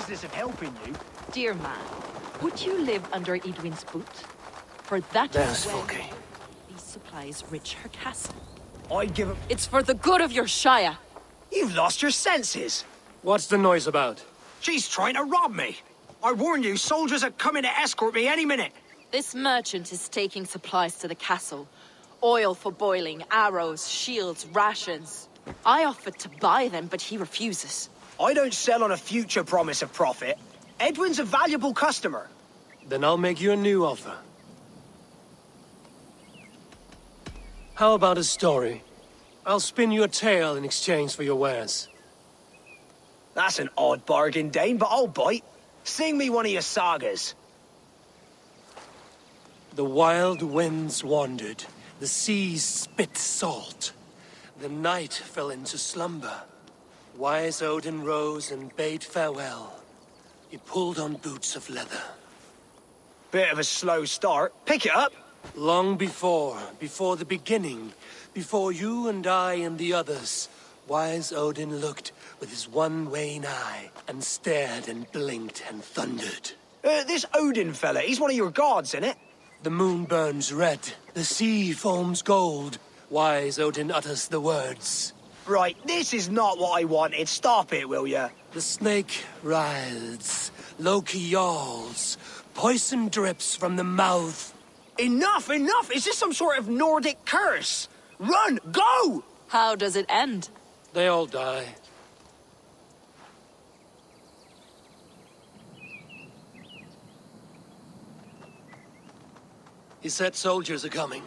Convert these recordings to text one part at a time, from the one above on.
business of helping you. Dear man, would you live under Edwin's boot? For that There's is when Folky. these supplies reach her castle. I'd give 'em... It's for the good of your shire. You've lost your senses. What's the noise about? She's trying to rob me. I warn you, soldiers are coming to escort me any minute. This merchant is taking supplies to the castle. Oil for boiling, arrows, shields, rations. I offered to buy them, but he refuses. I don't sell on a future promise of profit. Edwin's a valuable customer. Then I'll make you a new offer. How about a story? I'll spin you a tale in exchange for your wares. That's an odd bargain, Dane, but I'll bite. Sing me one of your sagas. The wild winds wandered, the seas spit salt. The night fell into slumber. Wise Odin rose and bade farewell. He pulled on boots of leather. Bit of a slow start. Pick it up. Long before the beginning, before you and I and the others, wise Odin looked with his one wan eye and stared and blinked and thundered. This Odin fella, he's one of your gods, innit? The moon burns red, the sea foams gold. Wise Odin utters the words. Right, this is not what I wanted. Stop it, will ya? The snake writhes, Loki yawls, poison drips from the mouth. Enough, enough! Is this some sort of Nordic curse? Run! Go! How does it end? They all die. He said soldiers are coming.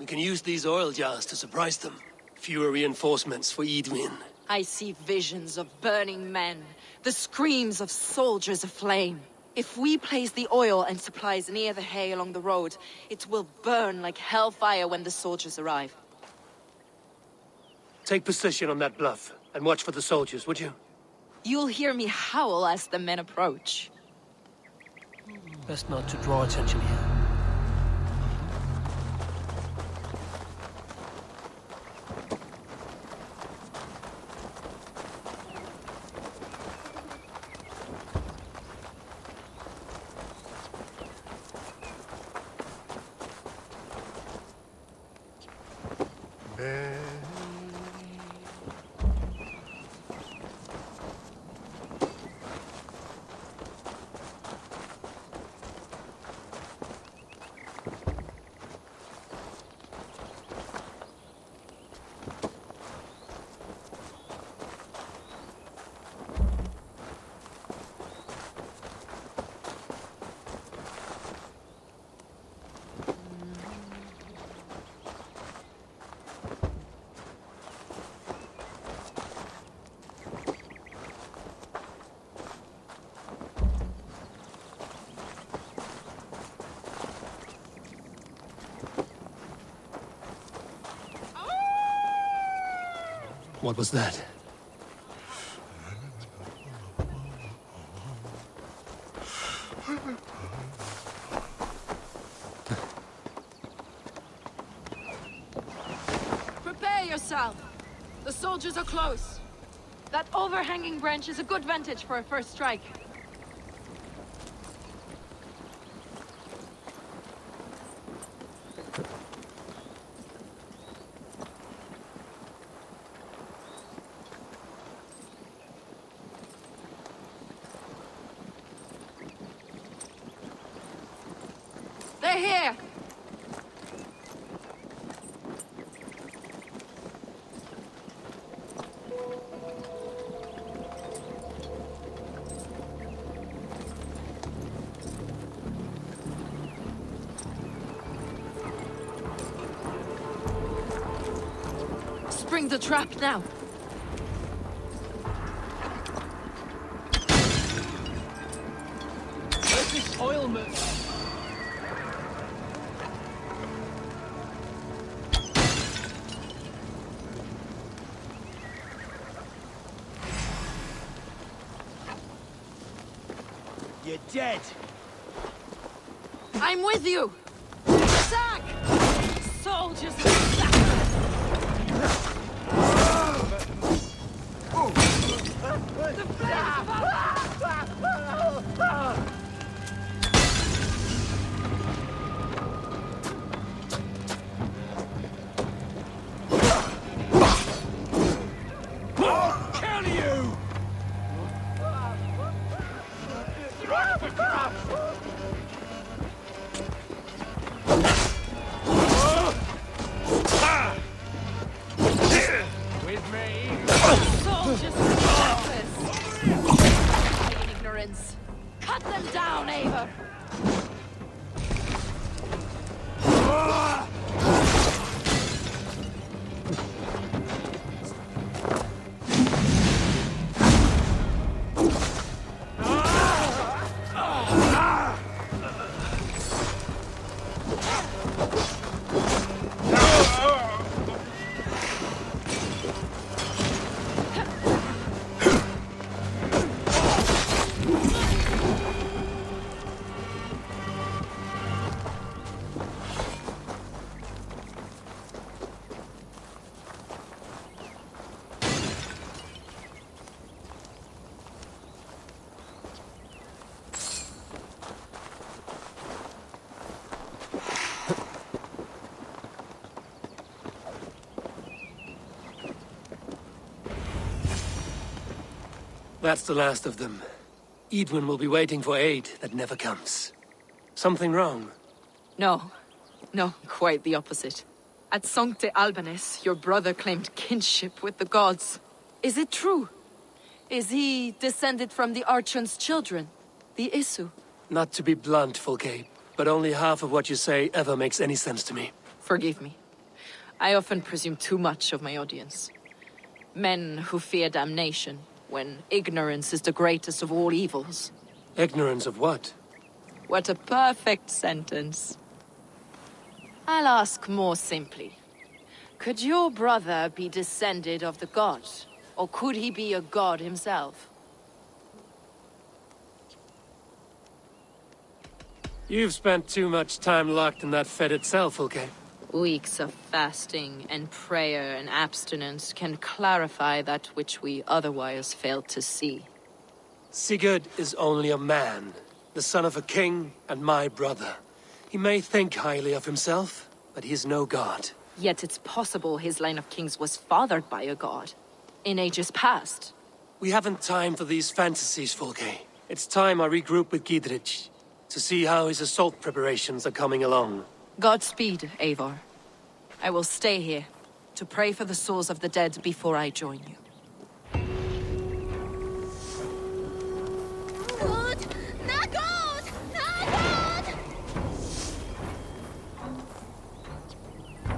We can use these oil jars to surprise them. Fewer reinforcements for Edwin. I see visions of burning men, the screams of soldiers aflame. If we place the oil and supplies near the hay along the road, it will burn like hellfire when the soldiers arrive. Take position on that bluff, and watch for the soldiers, would you? You'll hear me howl as the men approach. Best not to draw attention here. What was that? Prepare yourself! The soldiers are close. That overhanging branch is a good vantage for a first strike. They're here! Spring the trap now! Where's this oil move? You're dead. I'm with you! Attack! Soldiers! The flames of our... With me. Soldiers of in ignorance. Cut them down, Eivor! That's the last of them. Edwin will be waiting for aid that never comes. Something wrong? No. No, quite the opposite. At Sancte Albanus, your brother claimed kinship with the gods. Is it true? Is he descended from the Archon's children, the Isu? Not to be blunt, Fulke, but only half of what you say ever makes any sense to me. Forgive me. I often presume too much of my audience. Men who fear damnation, when ignorance is the greatest of all evils. Ignorance of what? What a perfect sentence. I'll ask more simply. Could your brother be descended of the god? Or could he be a god himself? You've spent too much time locked in that fed itself, Fulke. Weeks of fasting and prayer and abstinence can clarify that which we otherwise fail to see. Sigurd is only a man, the son of a king and my brother. He may think highly of himself, but he is no god. Yet it's possible his line of kings was fathered by a god, in ages past. We haven't time for these fantasies, Fulke. It's time I regroup with Gidrich, to see how his assault preparations are coming along. Godspeed, Eivor. I will stay here, to pray for the souls of the dead before I join you.